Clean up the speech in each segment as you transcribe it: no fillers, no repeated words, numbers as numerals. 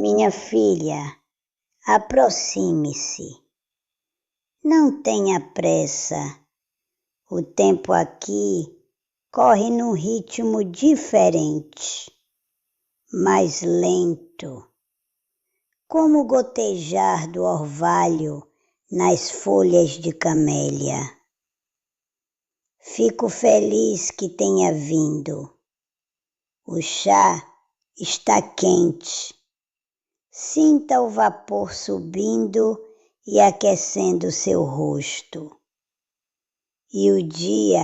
Minha filha, aproxime-se. Não tenha pressa. O tempo aqui corre num ritmo diferente, mais lento, como o gotejar do orvalho nas folhas de camélia. Fico feliz que tenha vindo. O chá está quente. Sinta o vapor subindo e aquecendo seu rosto. E o dia,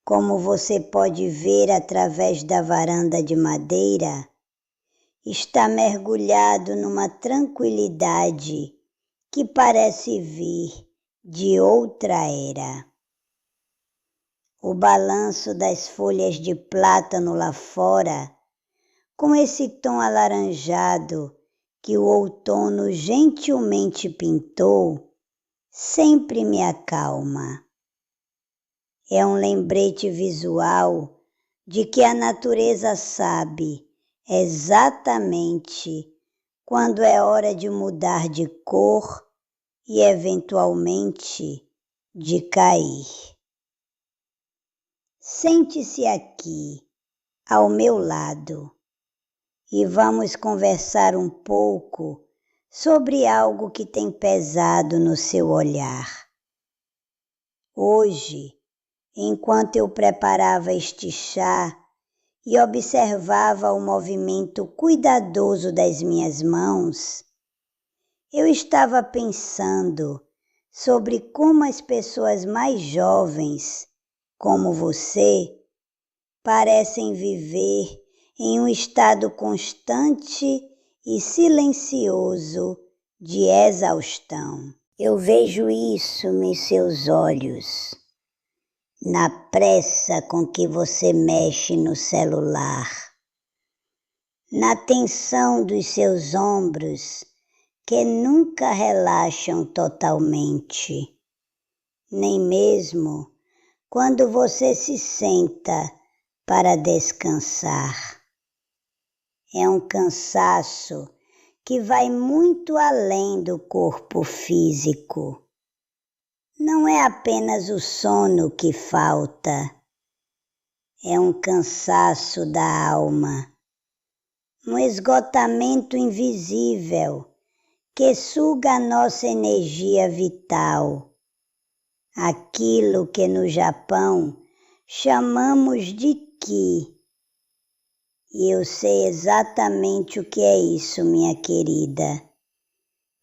como você pode ver através da varanda de madeira, está mergulhado numa tranquilidade que parece vir de outra era. O balanço das folhas de plátano lá fora, com esse tom alaranjado que o outono gentilmente pintou, sempre me acalma. É um lembrete visual de que a natureza sabe exatamente quando é hora de mudar de cor e eventualmente de cair. Sente-se aqui, ao meu lado, e vamos conversar um pouco sobre algo que tem pesado no seu olhar. Hoje, enquanto eu preparava este chá e observava o movimento cuidadoso das minhas mãos, eu estava pensando sobre como as pessoas mais jovens, como você, parecem viver em um estado constante e silencioso de exaustão. Eu vejo isso nos seus olhos, na pressa com que você mexe no celular, na tensão dos seus ombros que nunca relaxam totalmente, nem mesmo quando você se senta para descansar. É um cansaço que vai muito além do corpo físico. Não é apenas o sono que falta, é um cansaço da alma, um esgotamento invisível que suga a nossa energia vital, aquilo que no Japão chamamos de Ki. E eu sei exatamente o que é isso, minha querida,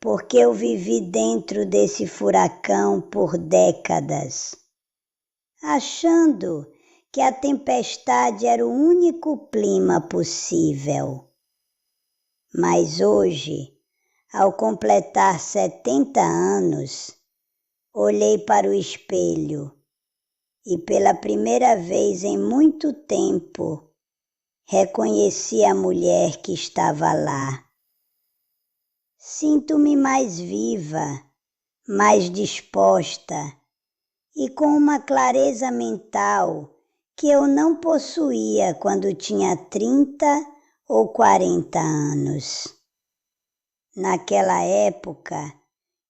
porque eu vivi dentro desse furacão por décadas, achando que a tempestade era o único clima possível. Mas hoje, ao completar 70 anos, olhei para o espelho e pela primeira vez em muito tempo reconheci a mulher que estava lá. Sinto-me mais viva, mais disposta e com uma clareza mental que eu não possuía quando tinha 30 ou 40 anos. Naquela época,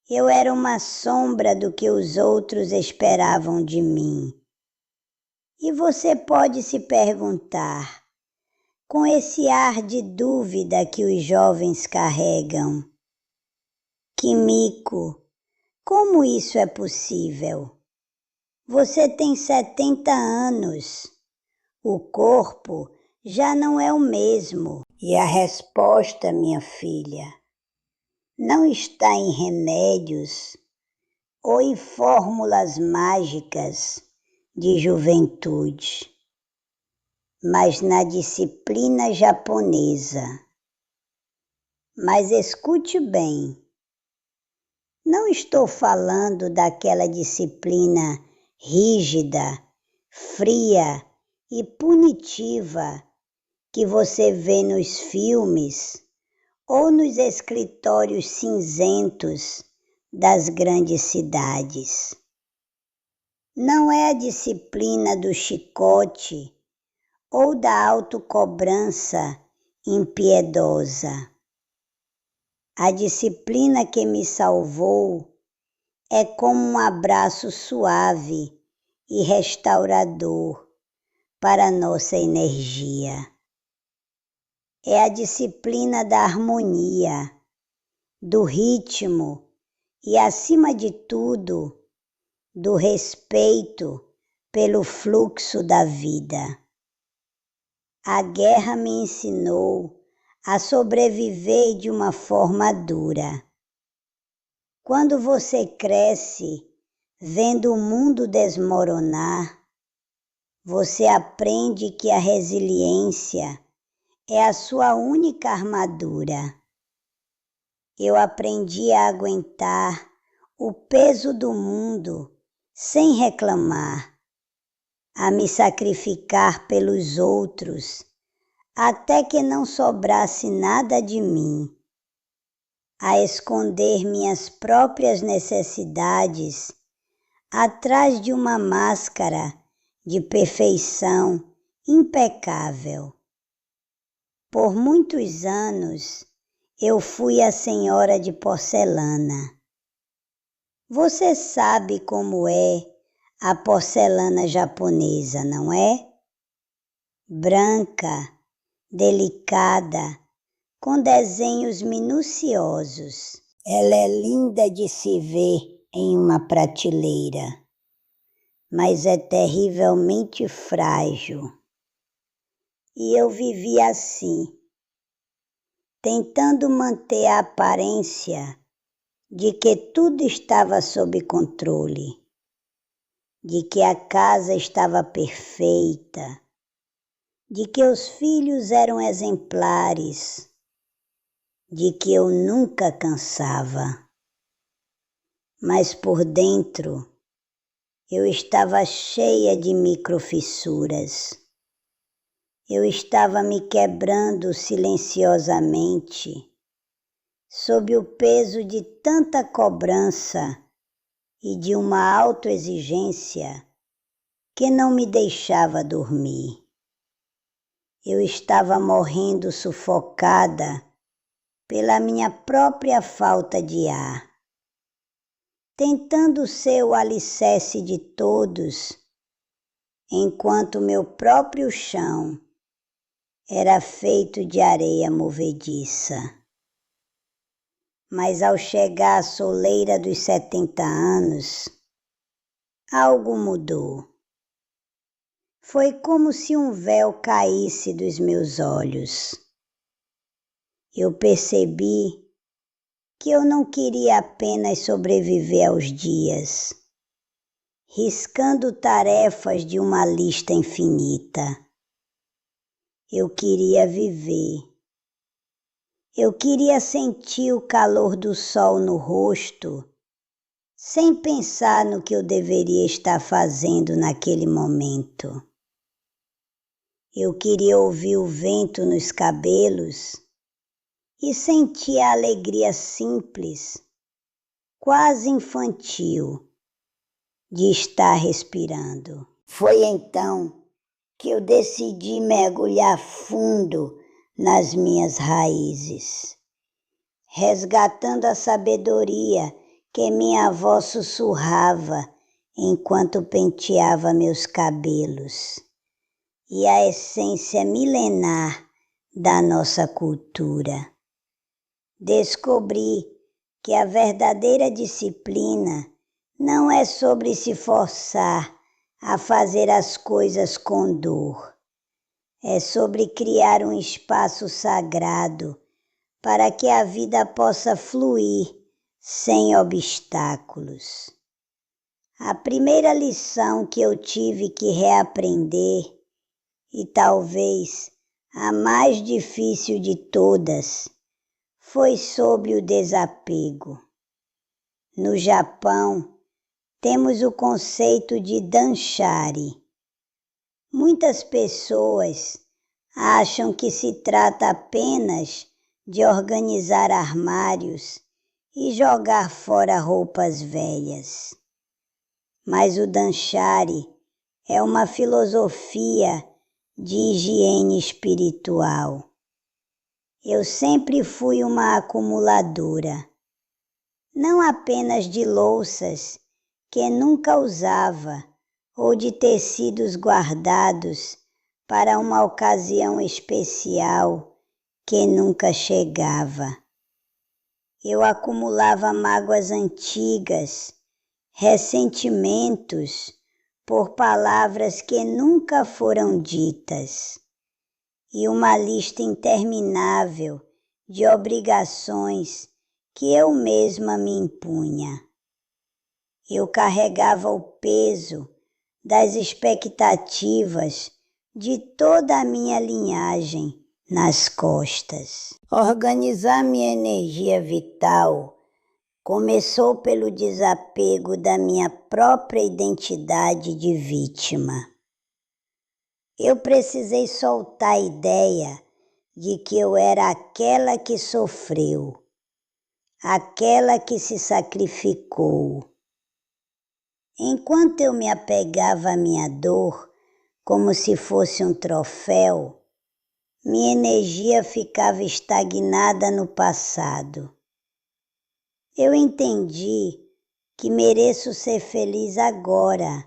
eu era uma sombra do que os outros esperavam de mim. E você pode se perguntar, com esse ar de dúvida que os jovens carregam: Kimiko, como isso é possível? Você tem 70 anos, o corpo já não é o mesmo. E a resposta, minha filha, não está em remédios ou em fórmulas mágicas de juventude, mas na disciplina japonesa. Mas escute bem, não estou falando daquela disciplina rígida, fria e punitiva que você vê nos filmes ou nos escritórios cinzentos das grandes cidades. Não é a disciplina do chicote ou da autocobrança impiedosa. A disciplina que me salvou é como um abraço suave e restaurador para a nossa energia. É a disciplina da harmonia, do ritmo e, acima de tudo, do respeito pelo fluxo da vida. A guerra me ensinou a sobreviver de uma forma dura. Quando você cresce vendo o mundo desmoronar, você aprende que a resiliência é a sua única armadura. Eu aprendi a aguentar o peso do mundo sem reclamar, a me sacrificar pelos outros até que não sobrasse nada de mim, a esconder minhas próprias necessidades atrás de uma máscara de perfeição impecável. Por muitos anos eu fui a senhora de porcelana. Você sabe como é a porcelana japonesa, não é? Branca, delicada, com desenhos minuciosos. Ela é linda de se ver em uma prateleira, mas é terrivelmente frágil. E eu vivi assim, tentando manter a aparência de que tudo estava sob controle, de que a casa estava perfeita, de que os filhos eram exemplares, de que eu nunca cansava. Mas por dentro eu estava cheia de microfissuras. Eu estava me quebrando silenciosamente sob o peso de tanta cobrança e de uma autoexigência que não me deixava dormir. Eu estava morrendo sufocada pela minha própria falta de ar, tentando ser o alicerce de todos, enquanto meu próprio chão era feito de areia movediça. Mas ao chegar à soleira dos 70 anos, algo mudou. Foi como se um véu caísse dos meus olhos. Eu percebi que eu não queria apenas sobreviver aos dias, riscando tarefas de uma lista infinita. Eu queria viver. Eu queria sentir o calor do sol no rosto, sem pensar no que eu deveria estar fazendo naquele momento. Eu queria ouvir o vento nos cabelos e sentir a alegria simples, quase infantil, de estar respirando. Foi então que eu decidi mergulhar fundo nas minhas raízes, resgatando a sabedoria que minha avó sussurrava enquanto penteava meus cabelos e a essência milenar da nossa cultura. Descobri que a verdadeira disciplina não é sobre se forçar a fazer as coisas com dor. É sobre criar um espaço sagrado para que a vida possa fluir sem obstáculos. A primeira lição que eu tive que reaprender, e talvez a mais difícil de todas, foi sobre o desapego. No Japão, temos o conceito de danshari. Muitas pessoas acham que se trata apenas de organizar armários e jogar fora roupas velhas. Mas o danshari é uma filosofia de higiene espiritual. Eu sempre fui uma acumuladora, não apenas de louças que nunca usava ou de tecidos guardados para uma ocasião especial que nunca chegava. Eu acumulava mágoas antigas, ressentimentos por palavras que nunca foram ditas e uma lista interminável de obrigações que eu mesma me impunha. Eu carregava o peso das expectativas de toda a minha linhagem nas costas. Organizar minha energia vital começou pelo desapego da minha própria identidade de vítima. Eu precisei soltar a ideia de que eu era aquela que sofreu, aquela que se sacrificou. Enquanto eu me apegava à minha dor como se fosse um troféu, minha energia ficava estagnada no passado. Eu entendi que mereço ser feliz agora,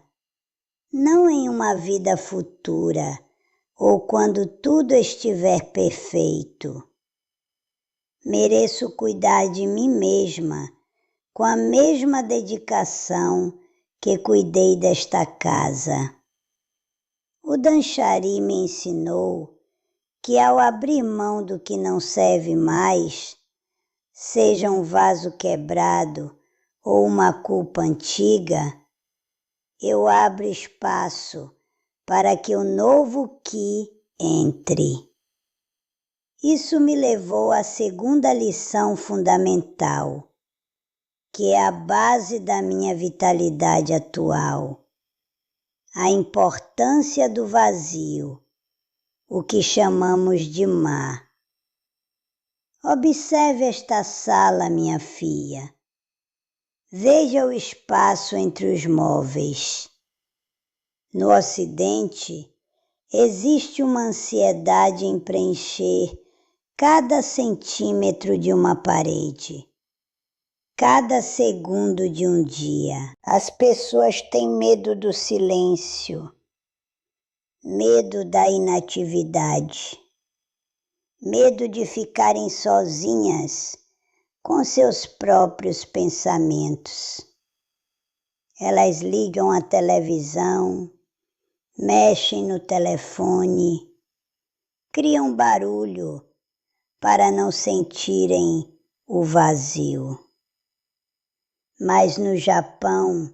não em uma vida futura ou quando tudo estiver perfeito. Mereço cuidar de mim mesma com a mesma dedicação que cuidei desta casa. O Danchari me ensinou que ao abrir mão do que não serve mais, seja um vaso quebrado ou uma culpa antiga, eu abro espaço para que o novo Ki entre. Isso me levou à segunda lição fundamental, que é a base da minha vitalidade atual, a importância do vazio, o que chamamos de mar. Observe esta sala, minha filha. Veja o espaço entre os móveis. No Ocidente, existe uma ansiedade em preencher cada centímetro de uma parede, cada segundo de um dia. As pessoas têm medo do silêncio, medo da inatividade, medo de ficarem sozinhas com seus próprios pensamentos. Elas ligam a televisão, mexem no telefone, criam barulho para não sentirem o vazio. Mas no Japão,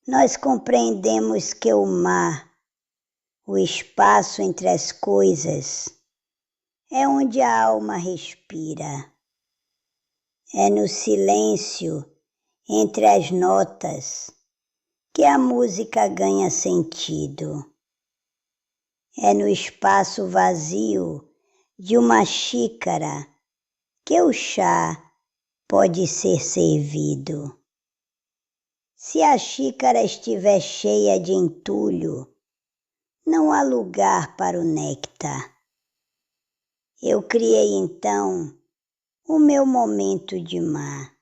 nós compreendemos que o mar, o espaço entre as coisas, é onde a alma respira. É no silêncio entre as notas que a música ganha sentido. É no espaço vazio de uma xícara que o chá pode ser servido. Se a xícara estiver cheia de entulho, não há lugar para o néctar. Eu criei então o meu momento de mar.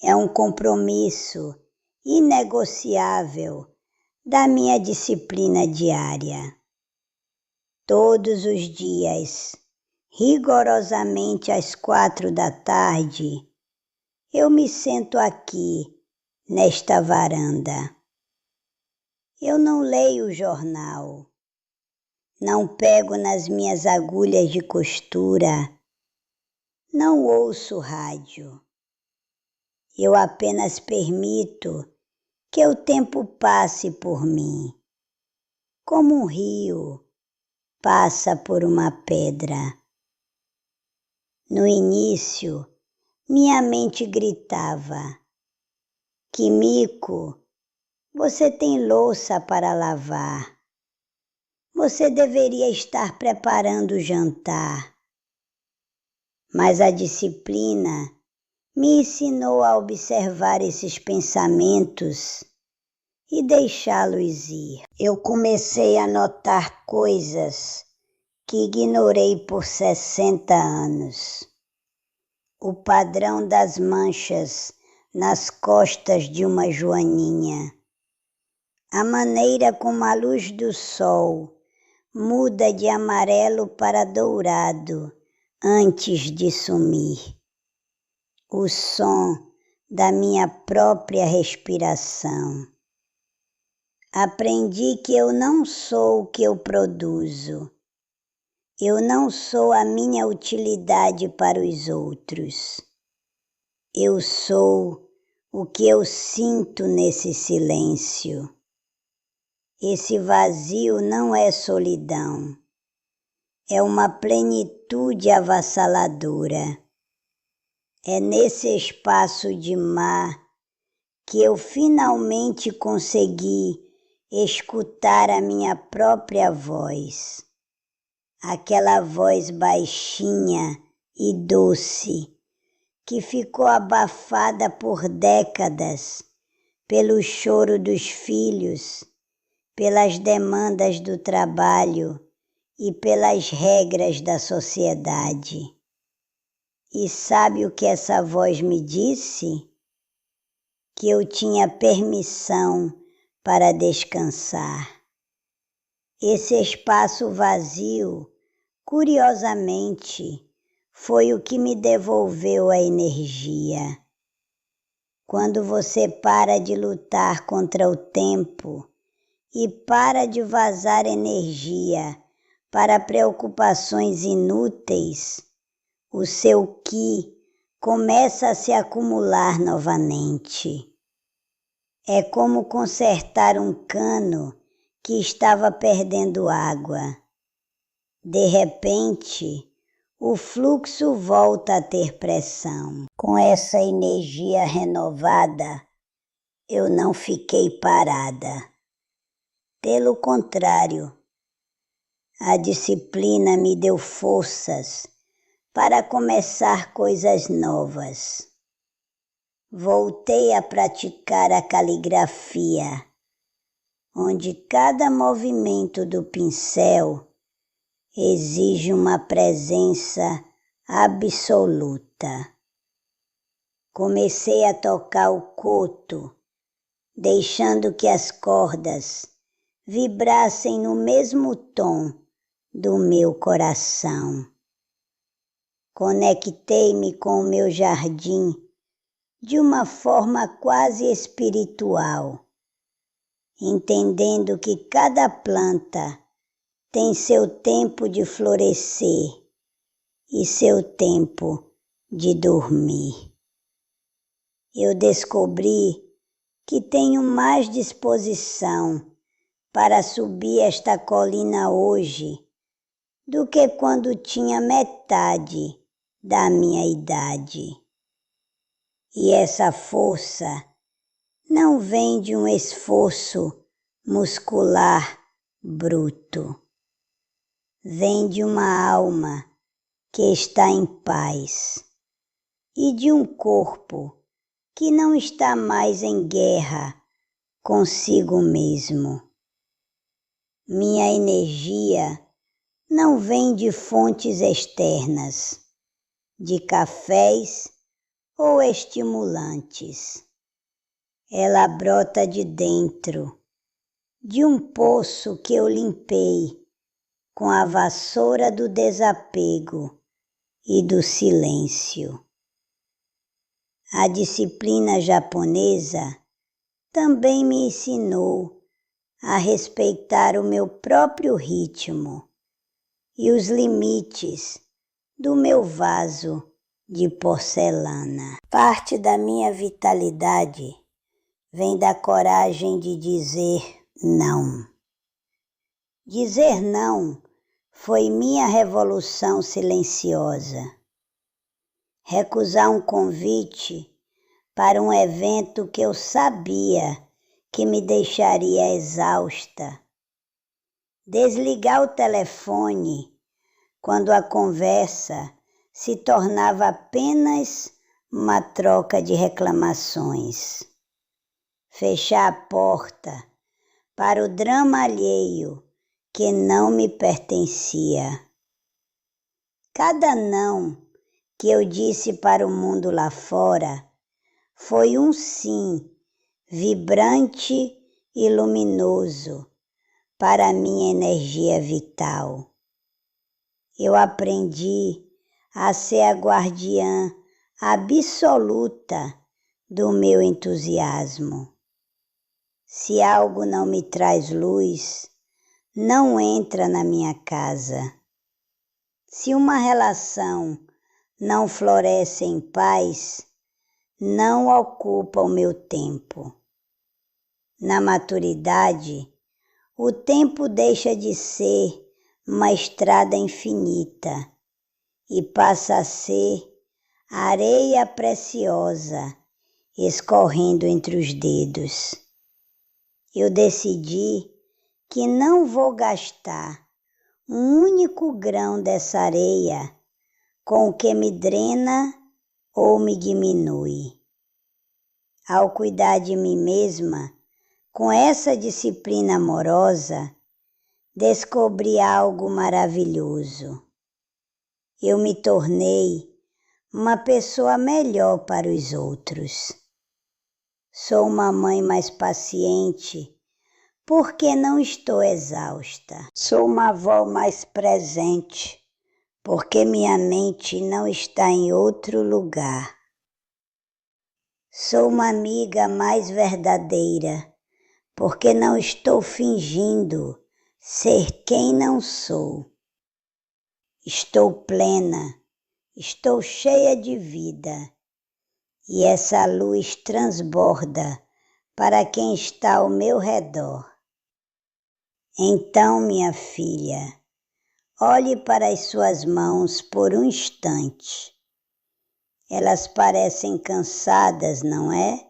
É um compromisso inegociável da minha disciplina diária. Todos os dias, rigorosamente às 4 da tarde, eu me sento aqui, nesta varanda. Eu não leio o jornal, não pego nas minhas agulhas de costura, não ouço rádio. Eu apenas permito que o tempo passe por mim, como um rio passa por uma pedra. No início, minha mente gritava: Kimiko, você tem louça para lavar. Você deveria estar preparando o jantar. Mas a disciplina me ensinou a observar esses pensamentos e deixá-los ir. Eu comecei a notar coisas que ignorei por 60 anos. O padrão das manchas nas costas de uma joaninha. A maneira como a luz do sol muda de amarelo para dourado antes de sumir. O som da minha própria respiração. Aprendi que eu não sou o que eu produzo. Eu não sou a minha utilidade para os outros. Eu sou o que eu sinto nesse silêncio. Esse vazio não é solidão. É uma plenitude avassaladora. É nesse espaço de mar que eu finalmente consegui escutar a minha própria voz. Aquela voz baixinha e doce que ficou abafada por décadas pelo choro dos filhos, pelas demandas do trabalho e pelas regras da sociedade. E sabe o que essa voz me disse? Que eu tinha permissão para descansar. Esse espaço vazio, curiosamente, foi o que me devolveu a energia. Quando você para de lutar contra o tempo e para de vazar energia para preocupações inúteis, o seu ki começa a se acumular novamente. É como consertar um cano que estava perdendo água. De repente, o fluxo volta a ter pressão. Com essa energia renovada, eu não fiquei parada. Pelo contrário, a disciplina me deu forças para começar coisas novas. Voltei a praticar a caligrafia, onde cada movimento do pincel exige uma presença absoluta. Comecei a tocar o koto, deixando que as cordas vibrassem no mesmo tom do meu coração. Conectei-me com o meu jardim de uma forma quase espiritual, entendendo que cada planta tem seu tempo de florescer e seu tempo de dormir. Eu descobri que tenho mais disposição para subir esta colina hoje do que quando tinha metade da minha idade. E essa força não vem de um esforço muscular bruto. Vem de uma alma que está em paz e de um corpo que não está mais em guerra consigo mesmo. Minha energia não vem de fontes externas, de cafés ou estimulantes. Ela brota de dentro, de um poço que eu limpei com a vassoura do desapego e do silêncio. A disciplina japonesa também me ensinou a respeitar o meu próprio ritmo e os limites do meu vaso de porcelana. Parte da minha vitalidade vem da coragem de dizer não. Dizer não foi minha revolução silenciosa. Recusar um convite para um evento que eu sabia que me deixaria exausta. Desligar o telefone quando a conversa se tornava apenas uma troca de reclamações. Fechar a porta para o drama alheio que não me pertencia. Cada não que eu disse para o mundo lá fora foi um sim vibrante e luminoso para a minha energia vital. Eu aprendi a ser a guardiã absoluta do meu entusiasmo. Se algo não me traz luz, não entra na minha casa. Se uma relação não floresce em paz, não ocupa o meu tempo. Na maturidade, o tempo deixa de ser uma estrada infinita e passa a ser areia preciosa escorrendo entre os dedos. Eu decidi que não vou gastar um único grão dessa areia com o que me drena ou me diminui. Ao cuidar de mim mesma, com essa disciplina amorosa, descobri algo maravilhoso. Eu me tornei uma pessoa melhor para os outros. Sou uma mãe mais paciente porque não estou exausta. Sou uma avó mais presente porque minha mente não está em outro lugar. Sou uma amiga mais verdadeira porque não estou fingindo ser quem não sou. Estou plena, estou cheia de vida e essa luz transborda para quem está ao meu redor. Então, minha filha, olhe para as suas mãos por um instante. Elas parecem cansadas, não é?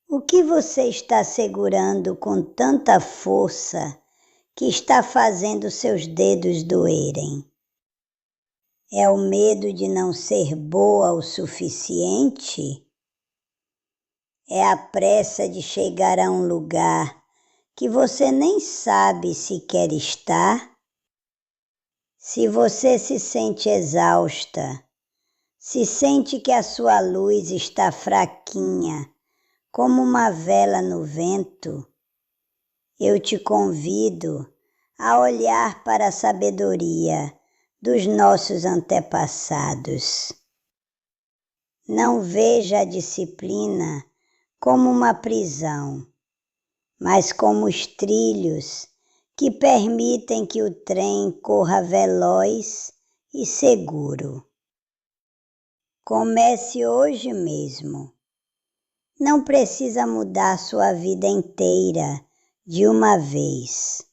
O que você está segurando com tanta força que está fazendo seus dedos doerem? É o medo de não ser boa o suficiente? É a pressa de chegar a um lugar que você nem sabe se quer estar? Se você se sente exausta, se sente que a sua luz está fraquinha, como uma vela no vento, eu te convido a olhar para a sabedoria dos nossos antepassados. Não veja a disciplina como uma prisão, mas como os trilhos que permitem que o trem corra veloz e seguro. Comece hoje mesmo. Não precisa mudar sua vida inteira de uma vez.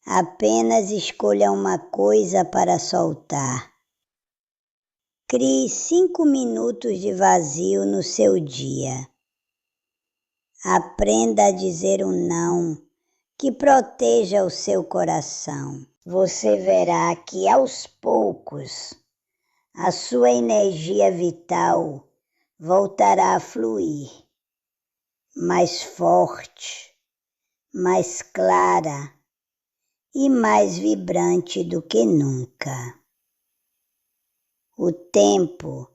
Apenas escolha uma coisa para soltar. Crie 5 minutos de vazio no seu dia. Aprenda a dizer um não que proteja o seu coração. Você verá que aos poucos a sua energia vital voltará a fluir, mais forte, mais clara e mais vibrante do que nunca. O tempo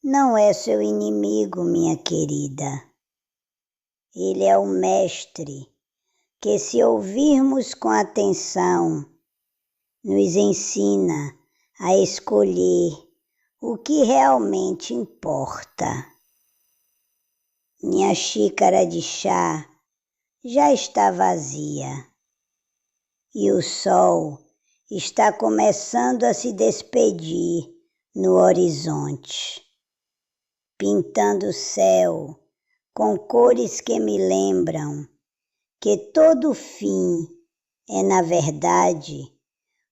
não é seu inimigo, minha querida. Ele é o mestre que, se ouvirmos com atenção, nos ensina a escolher o que realmente importa. Minha xícara de chá já está vazia e o sol está começando a se despedir no horizonte, pintando o céu com cores que me lembram que todo fim é, na verdade,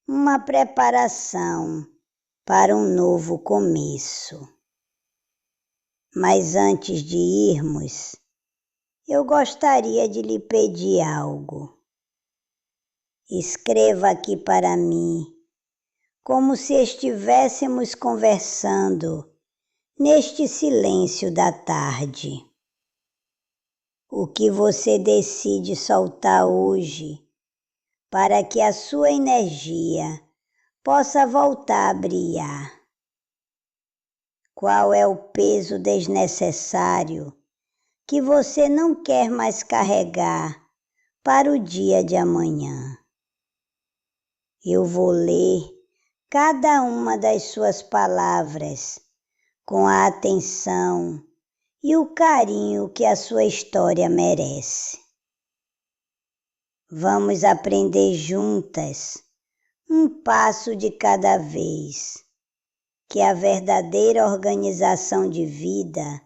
uma preparação para um novo começo. Mas antes de irmos, eu gostaria de lhe pedir algo. Escreva aqui para mim, como se estivéssemos conversando neste silêncio da tarde. O que você decide soltar hoje para que a sua energia possa voltar a brilhar. Qual é o peso desnecessário que você não quer mais carregar para o dia de amanhã? Eu vou ler cada uma das suas palavras com a atenção e o carinho que a sua história merece. Vamos aprender juntas, um passo de cada vez, que a verdadeira organização de vida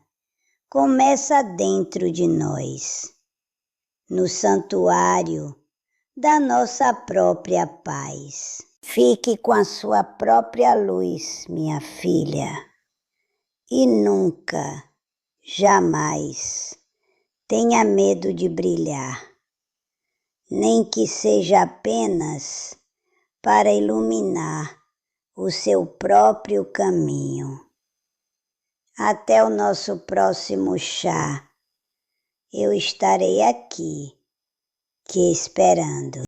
começa dentro de nós, no santuário da nossa própria paz. Fique com a sua própria luz, minha filha, e nunca, jamais tenha medo de brilhar, nem que seja apenas para iluminar o seu próprio caminho. Até o nosso próximo chá, eu estarei aqui, te esperando.